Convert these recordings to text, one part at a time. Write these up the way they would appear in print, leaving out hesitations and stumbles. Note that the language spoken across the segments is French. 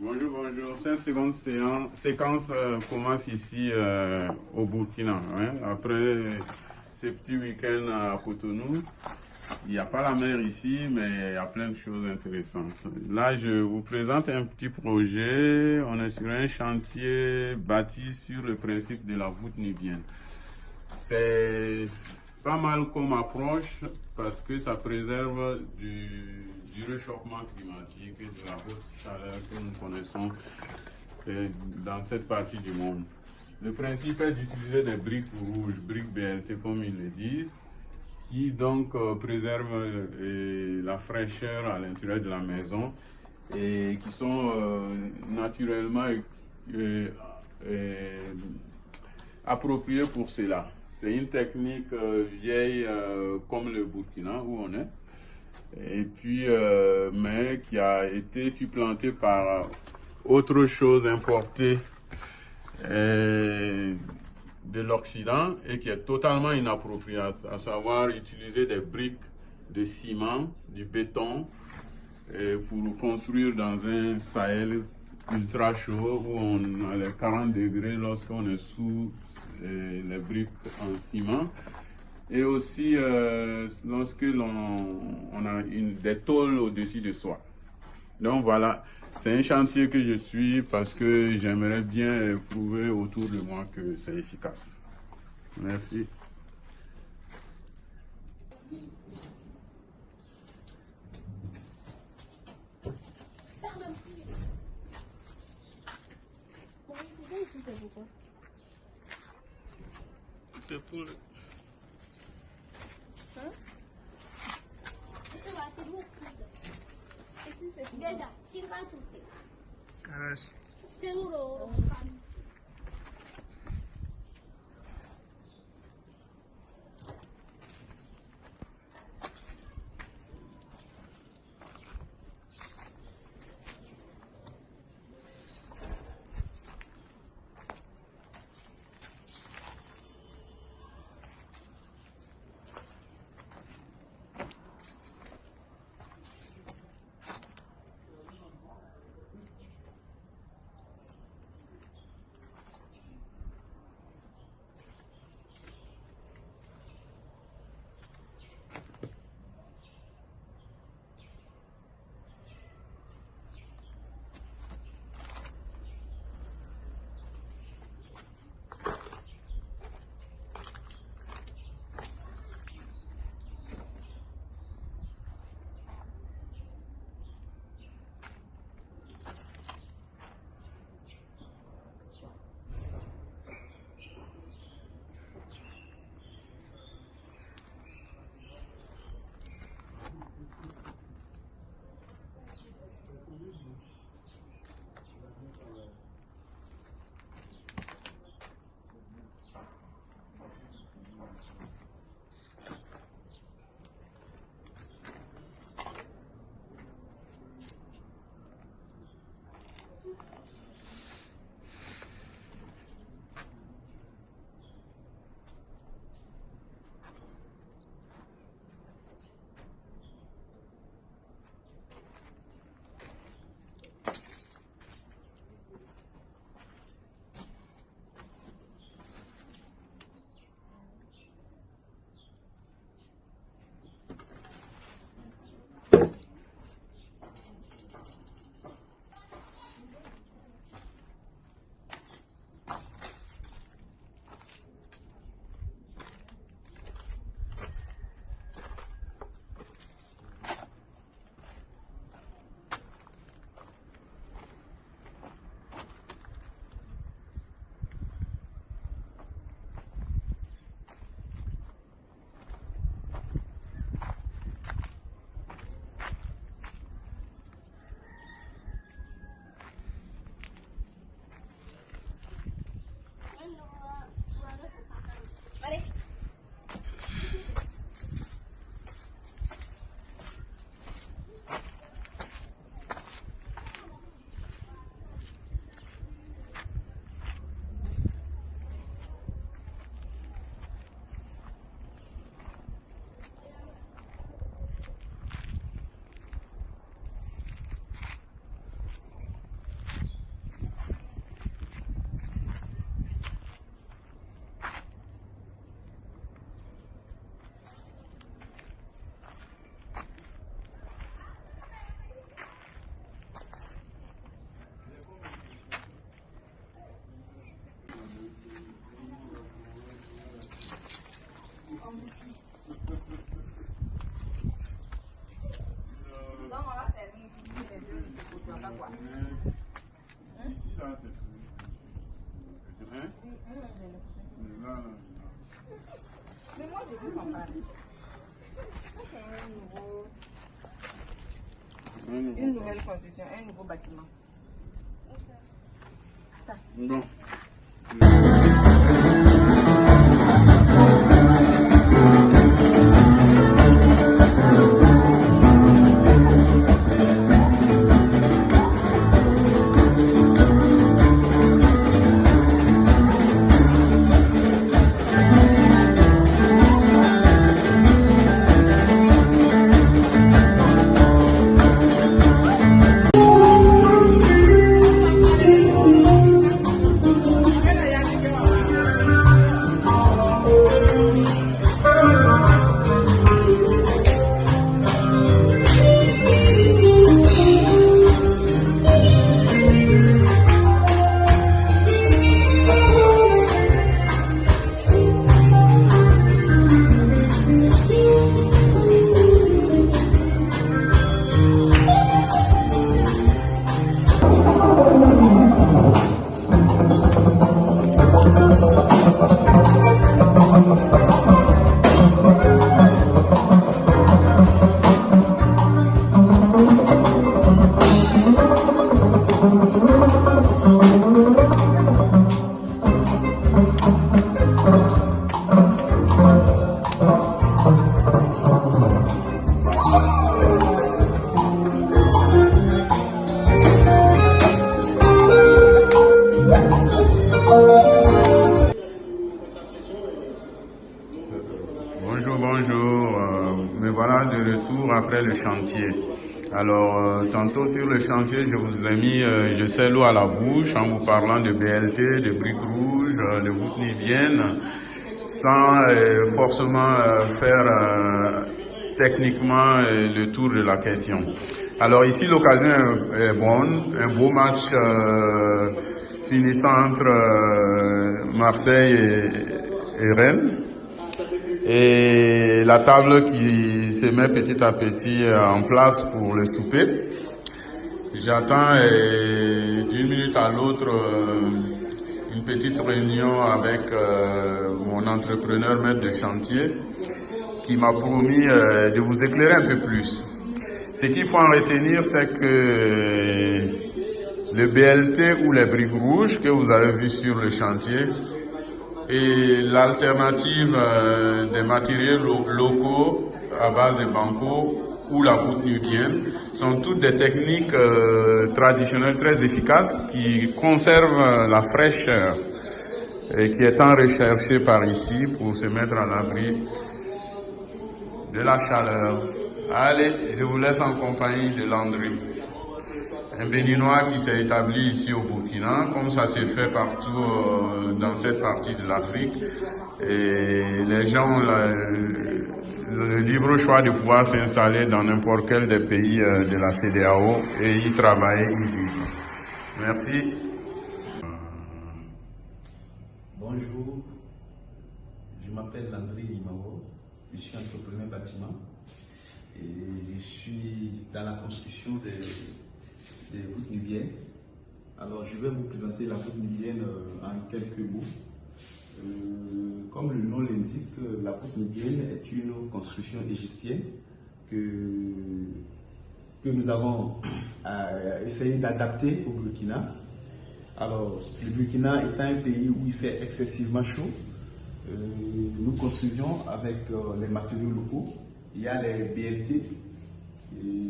Bonjour, bonjour. Cette seconde séquence commence ici au Burkina. Hein. Après ce petit week-end à Cotonou, il n'y a pas la mer ici, mais il y a plein de choses intéressantes. Là, je vous présente un petit projet. On est sur un chantier bâti sur le principe de la voûte nubienne. C'est pas mal comme approche parce que ça préserve du réchauffement climatique et de la haute chaleur que nous connaissons dans cette partie du monde. Le principe est d'utiliser des briques rouges, briques BLT comme ils le disent, qui donc préservent la fraîcheur à l'intérieur de la maison et qui sont naturellement appropriées pour cela. C'est une technique vieille comme le Burkina où on est, et puis mais qui a été supplantée par autre chose importée de l'Occident et qui est totalement inappropriée, à savoir utiliser des briques de ciment, du béton, pour construire dans un Sahel ultra chaud où on a les 40 degrés lorsqu'on est sous les briques en ciment. Et aussi lorsque on a des tôles au-dessus de soi. Donc voilà, c'est un chantier que je suis parce que j'aimerais bien prouver autour de moi que c'est efficace. Merci. C'est pour... Garage. quoi. Ici, là, c'est... Hein? Là, là. Mais moi, je veux comparer. Ça, c'est une nouvelle construction, un nouveau bâtiment. Ça. Bon. Bonjour, me voilà de retour après le chantier. Alors, tantôt sur le chantier, je vous ai mis, je sais, l'eau à la bouche en vous parlant de BLT, de briques rouges, de voûtes nibiennes, sans forcément faire techniquement le tour de la question. Alors ici, l'occasion est bonne, un beau match finissant entre Marseille et Rennes. Et la table qui se met petit à petit en place pour le souper. J'attends d'une minute à l'autre une petite réunion avec mon entrepreneur maître de chantier qui m'a promis de vous éclairer un peu plus. Ce qu'il faut en retenir, c'est que le BLT ou les briques rouges que vous avez vu sur le chantier et l'alternative des matériaux locaux à base de banco ou la voûte nubienne sont toutes des techniques traditionnelles très efficaces qui conservent la fraîcheur et qui est tant recherchée par ici pour se mettre à l'abri de la chaleur. Allez, je vous laisse en compagnie de Landry, un Béninois qui s'est établi ici au Burkina, comme ça s'est fait partout dans cette partie de l'Afrique. Et les gens ont le libre choix de pouvoir s'installer dans n'importe quel des pays de la CEDEAO et y travailler, y vivre. Merci. Bonjour, je m'appelle Landry Imao, je suis entrepreneur bâtiment et je suis dans la construction des voûtes nubiennes. Alors je vais vous présenter la voûte nubienne en quelques mots. Comme le nom l'indique, la voûte nubienne est une construction égyptienne que nous avons essayé d'adapter au Burkina. Alors, le Burkina étant un pays où il fait excessivement chaud, nous construisons avec les matériaux locaux. Il y a les BLT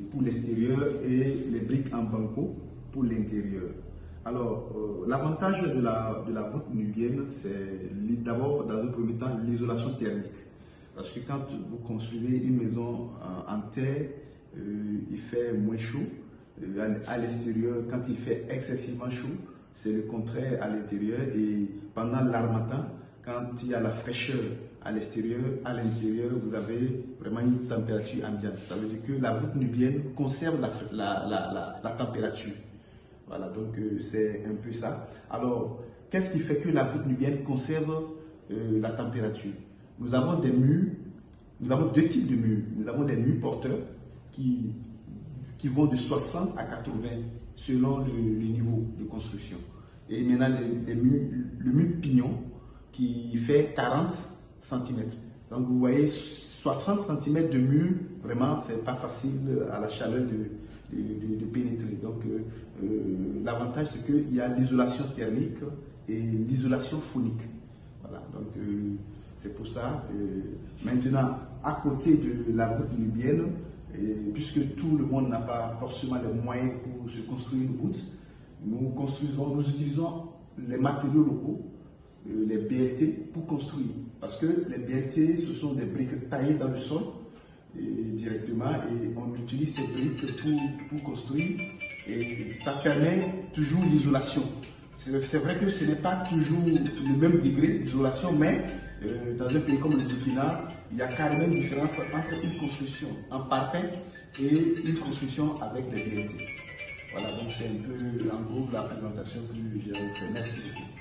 pour l'extérieur et les briques en banco pour l'intérieur. Alors, l'avantage de la voûte nubienne, c'est d'abord, dans un premier temps, l'isolation thermique. Parce que quand vous construisez une maison en terre, il fait moins chaud. À l'extérieur, quand il fait excessivement chaud, c'est le contraire à l'intérieur. Et pendant l'harmattan, quand il y a la fraîcheur à l'extérieur, à l'intérieur, vous avez vraiment une température ambiante. Ça veut dire que la voûte nubienne conserve la température. Voilà, donc c'est un peu ça. Alors, qu'est-ce qui fait que la voûte nubienne conserve la température? Nous avons des murs, nous avons deux types de murs. Nous avons des murs porteurs qui qui vont de 60 à 80 selon le niveau de construction. Et maintenant, le mur pignon qui fait 40 cm. Donc vous voyez, 60 cm de mur, vraiment, c'est pas facile à la chaleur de pénétrer. Donc l'avantage, c'est qu'il y a l'isolation thermique et l'isolation phonique. Voilà, donc c'est pour ça. Maintenant, à côté de la voûte nubienne, puisque tout le monde n'a pas forcément les moyens pour se construire une voûte, nous utilisons les matériaux locaux, les BLT, pour construire. Parce que les BLT, ce sont des briques taillées dans le sol directement, et on utilise ces briques pour construire, et ça permet toujours l'isolation. C'est vrai que ce n'est pas toujours le même degré d'isolation, mais dans un pays comme le Burkina, il y a carrément une différence entre une construction en parpaing et une construction avec des BLT. Voilà, donc c'est un peu en gros la présentation que j'ai fait. Merci beaucoup.